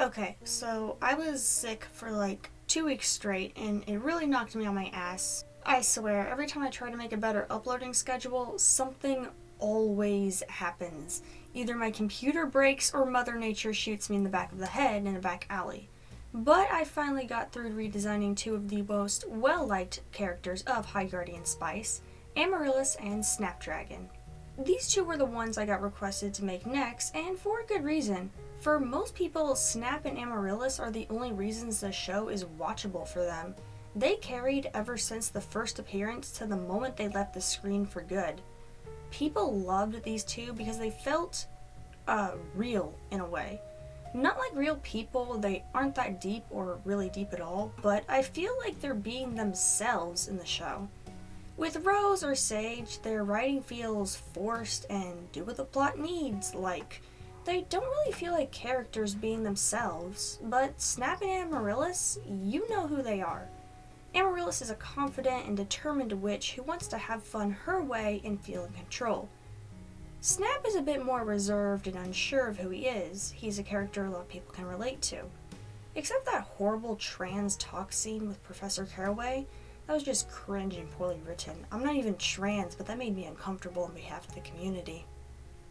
Okay, so I was sick for like 2 weeks straight, and it really knocked me on my ass. I swear, every time I try to make a better uploading schedule, something always happens. Either my computer breaks or Mother Nature shoots me in the back of the head in a back alley. But I finally got through redesigning two of the most well-liked characters of High Guardian Spice, Amaryllis and Snapdragon. These two were the ones I got requested to make next, and for a good reason. For most people, Snap and Amaryllis are the only reasons the show is watchable for them. They carried ever since the first appearance to the moment they left the screen for good. People loved these two because they felt real in a way. Not like real people, they aren't that deep or really deep at all, but I feel like they're being themselves in the show. With Rose or Sage, their writing feels forced and do what the plot needs, like they don't really feel like characters being themselves, but Snap and Amaryllis, you know who they are. Amaryllis is a confident and determined witch who wants to have fun her way and feel in control. Snap is a bit more reserved and unsure of who he is. He's a character a lot of people can relate to. Except that horrible trans talk scene with Professor Caraway, that was just cringe and poorly written. I'm not even trans, but that made me uncomfortable on behalf of the community.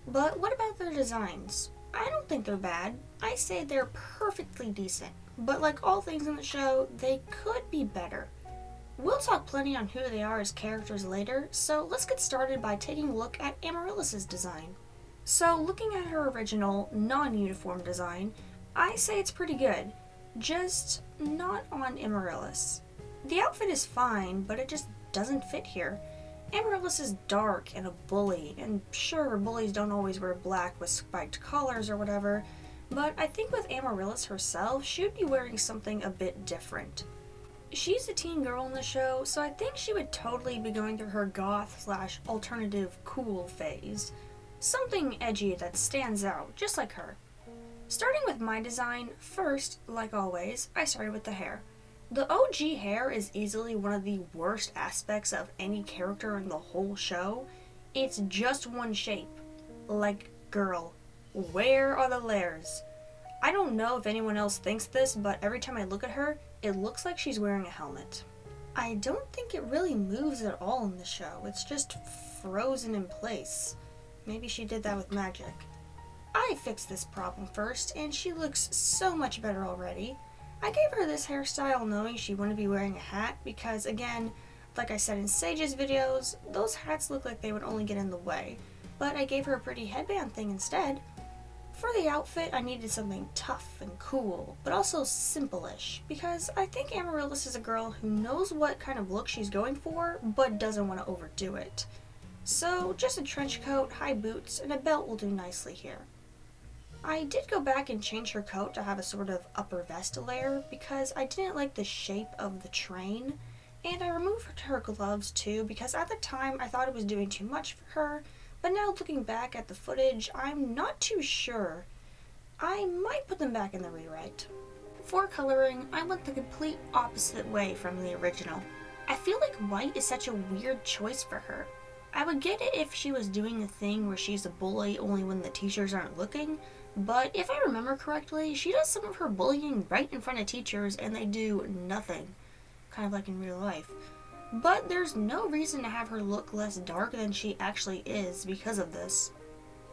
But what about their designs? I don't think they're bad. I say they're perfectly decent. But like all things in the show, they could be better. We'll talk plenty on who they are as characters later, so let's get started by taking a look at Amaryllis' design. So looking at her original, non-uniform design, I say it's pretty good. Just not on Amaryllis. The outfit is fine, but it just doesn't fit here. Amaryllis is dark and a bully, and sure, bullies don't always wear black with spiked collars or whatever, but I think with Amaryllis herself, she would be wearing something a bit different. She's a teen girl in the show, so I think she would totally be going through her goth/alternative cool phase. Something edgy that stands out, just like her. Starting with my design, first, like always, I started with the hair. The OG hair is easily one of the worst aspects of any character in the whole show. It's just one shape. Like, girl, where are the layers? I don't know if anyone else thinks this, but every time I look at her, it looks like she's wearing a helmet. I don't think it really moves at all in the show. It's just frozen in place. Maybe she did that with magic. I fixed this problem first, and she looks so much better already. I gave her this hairstyle knowing she wouldn't be wearing a hat because, again, like I said in Sage's videos, those hats look like they would only get in the way. But I gave her a pretty headband thing instead. For the outfit, I needed something tough and cool, but also simple-ish, because I think Amaryllis is a girl who knows what kind of look she's going for, but doesn't want to overdo it. So just a trench coat, high boots, and a belt will do nicely here. I did go back and change her coat to have a sort of upper vest layer because I didn't like the shape of the train, and I removed her gloves too because at the time I thought it was doing too much for her, but now looking back at the footage, I'm not too sure. I might put them back in the rewrite. For coloring, I went the complete opposite way from the original. I feel like white is such a weird choice for her. I would get it if she was doing a thing where she's a bully only when the teachers aren't looking, but if I remember correctly, she does some of her bullying right in front of teachers and they do nothing. Kind of like in real life. But there's no reason to have her look less dark than she actually is because of this.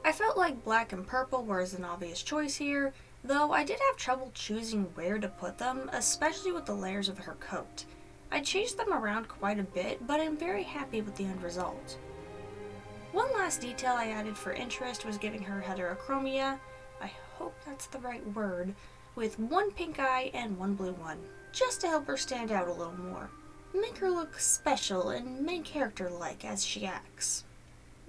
I felt like black and purple was an obvious choice here, though I did have trouble choosing where to put them, especially with the layers of her coat. I changed them around quite a bit, but I'm very happy with the end result. One last detail I added for interest was giving her heterochromia, I hope that's the right word, with one pink eye and one blue one, just to help her stand out a little more. Make her look special and main character-like as she acts.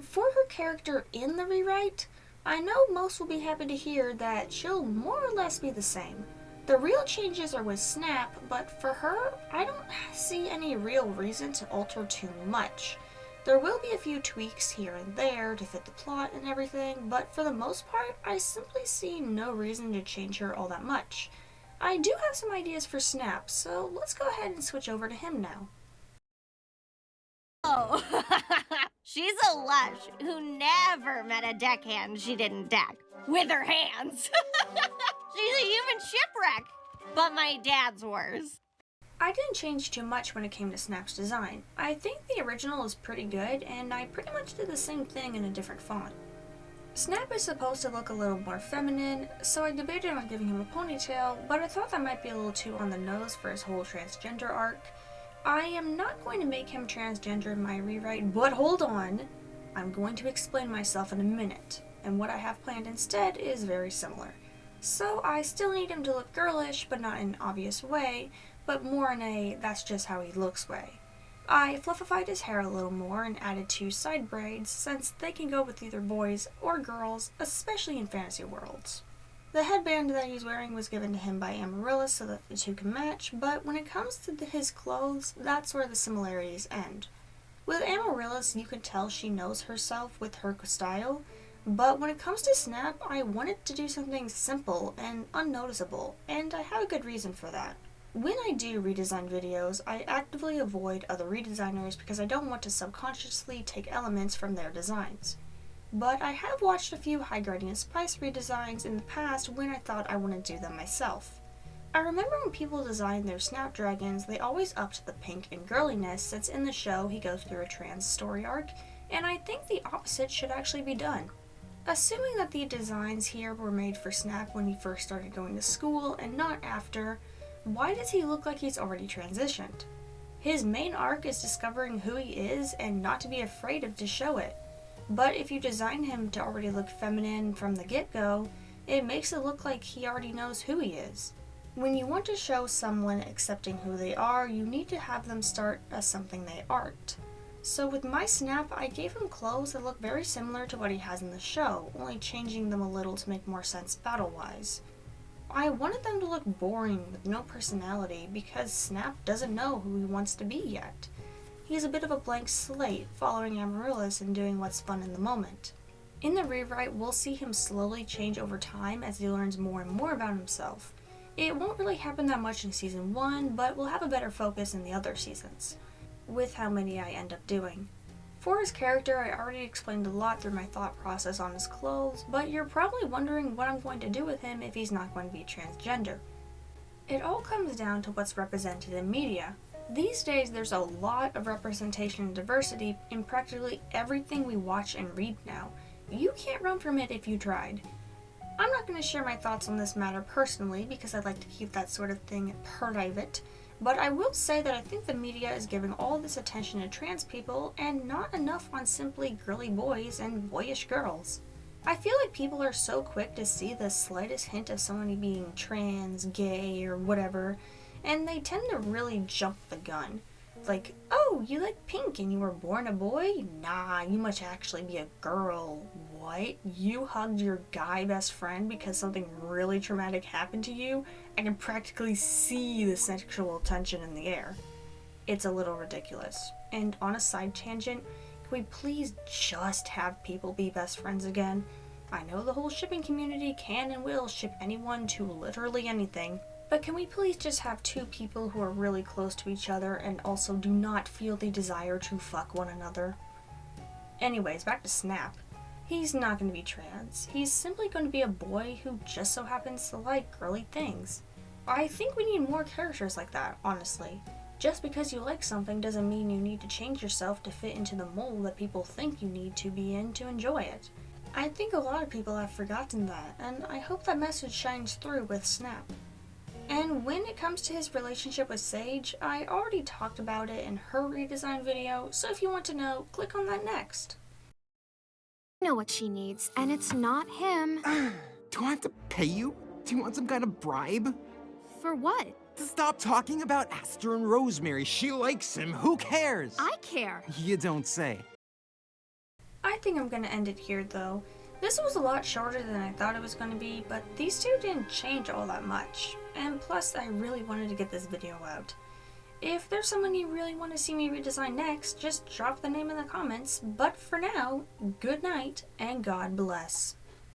For her character in the rewrite, I know most will be happy to hear that she'll more or less be the same. The real changes are with Snap, but for her, I don't see any real reason to alter too much. There will be a few tweaks here and there to fit the plot and everything, but for the most part, I simply see no reason to change her all that much. I do have some ideas for Snap, so let's go ahead and switch over to him now. Oh, she's a lush who never met a deckhand she didn't deck with her hands. She's a human shipwreck. But my dad's worse. I didn't change too much when it came to Snap's design. I think the original is pretty good, and I pretty much did the same thing in a different font. Snap is supposed to look a little more feminine, so I debated on giving him a ponytail, but I thought that might be a little too on the nose for his whole transgender arc. I am not going to make him transgender in my rewrite, but hold on! I'm going to explain myself in a minute, and what I have planned instead is very similar. So I still need him to look girlish, but not in an obvious way, but more in a that's just how he looks way. I fluffified his hair a little more and added 2 side braids, since they can go with either boys or girls, especially in fantasy worlds. The headband that he's wearing was given to him by Amaryllis so that the two can match, but when it comes to his clothes, that's where the similarities end. With Amaryllis, you can tell she knows herself with her style, but when it comes to Snap, I wanted to do something simple and unnoticeable, and I have a good reason for that. When I do redesign videos, I actively avoid other redesigners because I don't want to subconsciously take elements from their designs. But I have watched a few High Gradient Spice redesigns in the past when I thought I wanted to do them myself. I remember when people designed their Snapdragons, they always upped the pink and girliness since in the show he goes through a trans story arc, and I think the opposite should actually be done. Assuming that the designs here were made for Snap when he first started going to school and not after, why does he look like he's already transitioned? His main arc is discovering who he is and not to be afraid to show it. But if you design him to already look feminine from the get-go, it makes it look like he already knows who he is. When you want to show someone accepting who they are, you need to have them start as something they aren't. So with my Snap, I gave him clothes that look very similar to what he has in the show, only changing them a little to make more sense battle-wise. I wanted them to look boring with no personality because Snap doesn't know who he wants to be yet. He's a bit of a blank slate, following Amaryllis and doing what's fun in the moment. In the rewrite, we'll see him slowly change over time as he learns more and more about himself. It won't really happen that much in Season 1, but we'll have a better focus in the other seasons, with how many I end up doing. For his character, I already explained a lot through my thought process on his clothes, but you're probably wondering what I'm going to do with him if he's not going to be transgender. It all comes down to what's represented in media. These days, there's a lot of representation and diversity in practically everything we watch and read now. You can't run from it if you tried. I'm not going to share my thoughts on this matter personally because I'd like to keep that sort of thing private. But I will say that I think the media is giving all this attention to trans people and not enough on simply girly boys and boyish girls. I feel like people are so quick to see the slightest hint of someone being trans, gay, or whatever, and they tend to really jump the gun. Like, oh, you like pink and you were born a boy? Nah, you must actually be a girl. What? You hugged your guy best friend because something really traumatic happened to you? I can practically see the sexual tension in the air. It's a little ridiculous. And on a side tangent, can we please just have people be best friends again? I know the whole shipping community can and will ship anyone to literally anything, but can we please just have 2 people who are really close to each other and also do not feel the desire to fuck one another? Anyways, back to Snap. He's not going to be trans. He's simply going to be a boy who just so happens to like girly things. I think we need more characters like that, honestly. Just because you like something doesn't mean you need to change yourself to fit into the mold that people think you need to be in to enjoy it. I think a lot of people have forgotten that, and I hope that message shines through with Snap. And when it comes to his relationship with Sage, I already talked about it in her redesign video, so if you want to know, click on that next. I know what she needs, and it's not him. Do I have to pay you? Do you want some kind of bribe? For what? To stop talking about Aster and Rosemary. She likes him. Who cares? I care. You don't say. I think I'm going to end it here though. This was a lot shorter than I thought it was going to be, but these two didn't change all that much. And plus, I really wanted to get this video out. If there's someone you really want to see me redesign next, just drop the name in the comments. But for now, good night and God bless.